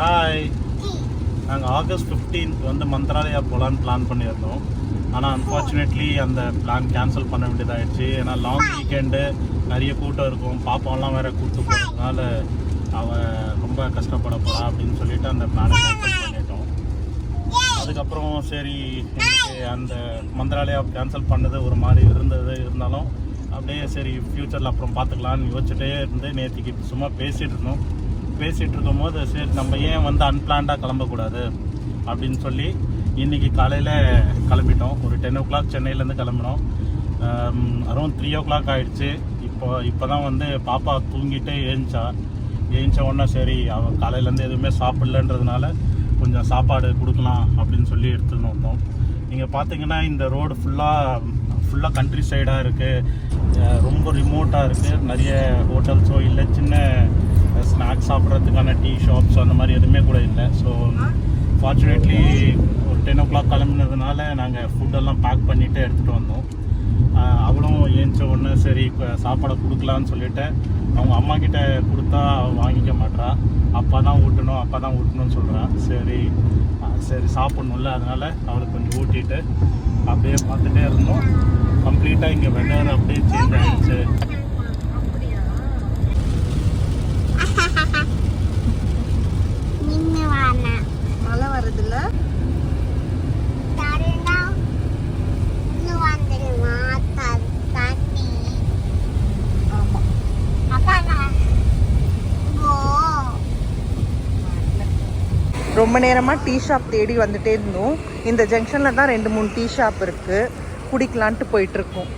Hi. நாங்கள் August 15th வந்து மந்த்ராலயா போகலான்னு பிளான் பண்ணியிருந்தோம். ஆனால் அன்ஃபார்ச்சுனேட்லி அந்த பிளான் கேன்சல் பண்ண வேண்டியதாகிடுச்சு. ஏன்னா லாங் வீக்கெண்டு, நிறைய கூட்டம் இருக்கும், பாப்பாவெல்லாம் வேறு கூப்பிட்டு போகிறதுனால அவள் ரொம்ப கஷ்டப்பட போகிறா அப்படின்னு சொல்லிட்டு அந்த பிளானை கேன்சல் பண்ணிட்டோம். அதுக்கப்புறம் சரி, எனக்கு அந்த மந்த்ராலயா கேன்சல் பண்ணது ஒரு மாதிரி இருந்தாலும் அப்படியே சரி ஃப்யூச்சரில் அப்புறம் பார்த்துக்கலான்னு யோசிச்சுட்டே இருந்து நேற்றுக்கு சும்மா பேசிகிட்டு இருக்கும்போது சரி நம்ம ஏன் வந்து அன்பிளான்டாக கிளம்பக்கூடாது அப்படின்னு சொல்லி இன்றைக்கி காலையில் கிளம்பிட்டோம். ஒரு 10 o'clock சென்னையிலேருந்து கிளம்பினோம். அரௌண்ட் 3 o'clock ஆகிடுச்சு. இப்போ தான் வந்து பாப்பா தூங்கிட்டு ஏஞ்ச உடனே சரி அவன் காலையிலேருந்து எதுவுமே சாப்பிட்லன்றதுனால கொஞ்சம் சாப்பாடு கொடுக்கலாம் அப்படின்னு சொல்லி எடுத்துன்னு வந்தோம். நீங்கள் பார்த்தீங்கன்னா இந்த ரோடு ஃபுல்லாக கண்ட்ரி சைடாக இருக்குது, ரொம்ப ரிமோட்டாக இருக்குது. நிறைய ஹோட்டல்ஸோ இல்லை சின்ன ஸ்நாக்ஸ் சாப்பிட்றதுக்கான டீ ஷாப்ஸ் அந்த மாதிரி எதுவுமே கூட இல்லை. ஸோ ஃபார்ச்சுனேட்லி ஒரு 10 o'clock கிளம்புனதுனால நாங்கள் ஃபுட்டெல்லாம் பேக் பண்ணிவிட்டு எடுத்துகிட்டு வந்தோம். அவளும் ஏஞ்ச உடனே சரி இப்போ சாப்பாடை கொடுக்கலான்னு சொல்லிவிட்டு அவங்க அம்மா கிட்ட கொடுத்தா வாங்கிக்க மாட்றா. அப்பா தான் ஊட்டணும்னு சொல்கிறான். சரி சாப்பிட்ணுல்ல, அதனால் அவளுக்கு கொஞ்சம் ஊட்டிட்டு அப்படியே பார்த்துட்டே இருந்தோம். கம்ப்ளீட்டாக இங்கே வெதர் அப்படியே சேஞ்ச் ஆகிடுச்சு. மழை வருதுல்ல, ரொம்ப நேரமாக டீ ஷாப் தேடி வந்துட்டே இருந்தோம். இந்த ஜங்ஷனில் தான் 2-3 டீ ஷாப் இருக்குது, குடிக்கலான்ட்டு போயிட்டுருக்கோம்.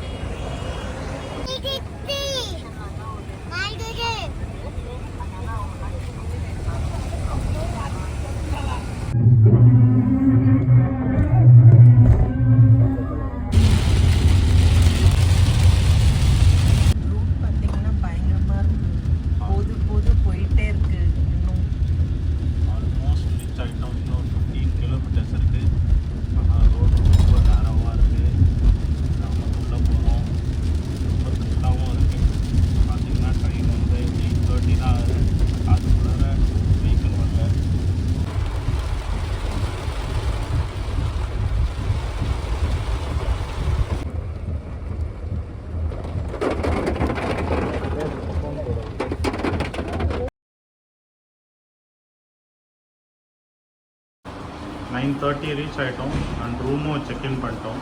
நைன் 9:30 ரீச் ஆகிட்டோம் அண்ட் ரூமும் செக்இன் பண்ணிட்டோம்.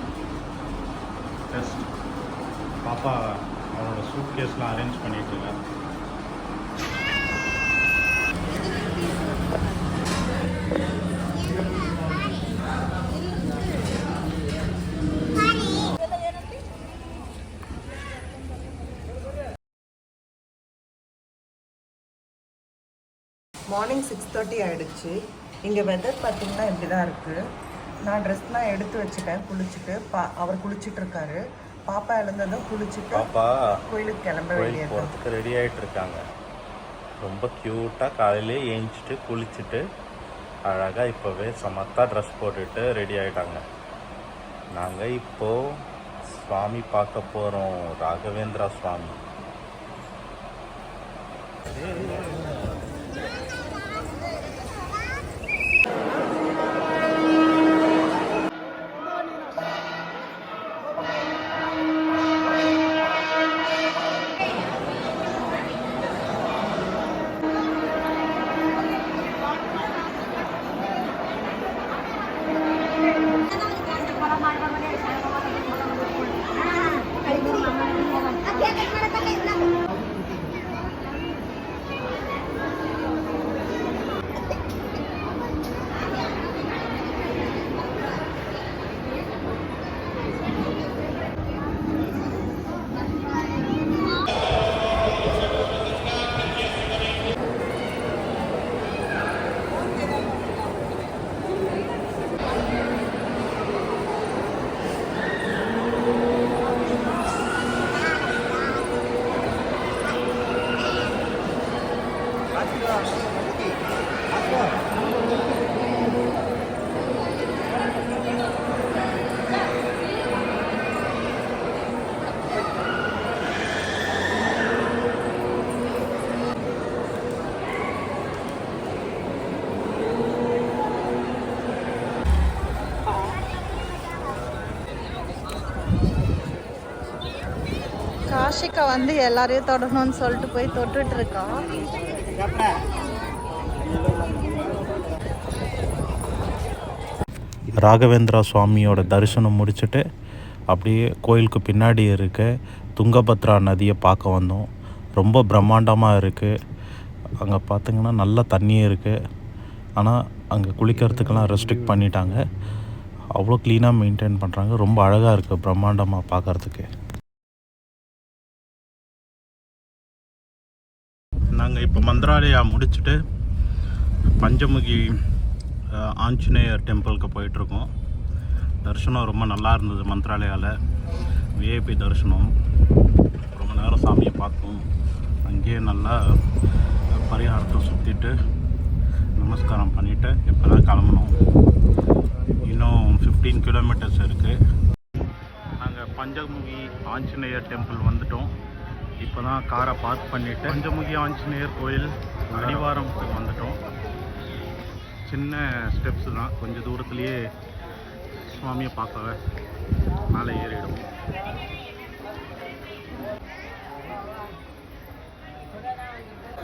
ஜஸ்ட் பாப்பா அவனோட சூட் கேஸ்லாம் அரேஞ்ச் பண்ணிட்டு இருக்கேன். மார்னிங் 6:30 ஆகிடுச்சு. இங்கே வெதர் பார்த்திங்கன்னா இப்படி தான் இருக்குது. நான் ட்ரெஸ்லாம் எடுத்து வச்சுட்டேன், குளிச்சுட்டு அவர் குளிச்சுட்டு இருக்காரு. பாப்பா எழுந்ததும் குளிச்சுட்டு பாப்பா கோயிலுக்கு கிளம்ப போகிறதுக்கு ரெடி ஆகிட்டு இருக்காங்க. ரொம்ப க்யூட்டாக காலையிலே ஏஞ்சிட்டு குளிச்சுட்டு அழகாக இப்போவே சமத்தாக ட்ரெஸ் போட்டுட்டு ரெடி ஆகிட்டாங்க. நாங்கள் இப்போது சுவாமி பார்க்க போகிறோம், ராகவேந்திரா சுவாமி. யஷிகா வந்து எல்லாரையும் தொடணும்னு சொல்லிட்டு போய் தொட்டுட்டு இருக்கா. ராகவேந்திரா சுவாமியோட தரிசனம் முடிச்சுட்டு அப்படியே கோயிலுக்கு பின்னாடி இருக்க துங்கபத்ரா நதியை பார்க்க வந்தோம். ரொம்ப பிரம்மாண்டமாக இருக்குது. அங்கே பார்த்திங்கன்னா நல்ல தண்ணியும் இருக்குது. ஆனால் அங்கே குளிக்கிறதுக்கெல்லாம் ரெஸ்ட்ரிக்ட் பண்ணிட்டாங்க. அவ்வளோ க்ளீனாக மெயின்டைன் பண்ணுறாங்க. ரொம்ப அழகாக இருக்குது, பிரம்மாண்டமாக பார்க்குறதுக்கு. நாங்கள் இப்போ மந்திராலயா முடிச்சுட்டு பஞ்சமுகி ஆஞ்சநேயர் டெம்பிளுக்கு போயிட்டுருக்கோம். தரிசனம் ரொம்ப நல்லா இருந்தது. மந்திராலயாவில் விஐபி தரிசனம். ரொம்ப நேரம் சாமியை பார்த்தோம். அங்கேயே நல்லா பரிகாரத்தை சுற்றிட்டு நமஸ்காரம் பண்ணிவிட்டு இப்போ தான் கிளம்பணும். இன்னும் 15 கிலோமீட்டர்ஸ் இருக்குது. நாங்கள் பஞ்சமுகி ஆஞ்சநேயர் டெம்பிள் வந்துட்டோம். இப்போ தான் காரை பார்க் பண்ணிவிட்டு பஞ்சமுகி ஆஞ்சநேயர் கோயில் அடிவாரத்துக்கு வந்துட்டோம். சின்ன ஸ்டெப்ஸு தான், கொஞ்சம் தூரத்துலேயே சுவாமியை பார்க்க மேலே ஏறிடுவோம்.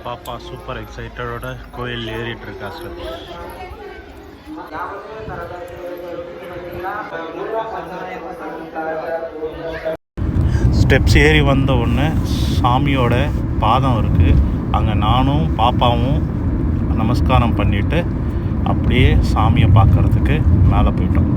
பாப்பா சூப்பர் எக்ஸைட்டடோட கோயில் ஏறிட்டு இருக்கா. ஸ்டெப்ஸ் ஏறி வந்த உடனே சாமியோட பாதம் இருக்குது. அங்கே நானும் பாப்பாவும் நமஸ்காரம் பண்ணிவிட்டு அப்படியே சாமியை பார்க்குறதுக்கு மேலே போயிட்டோம்.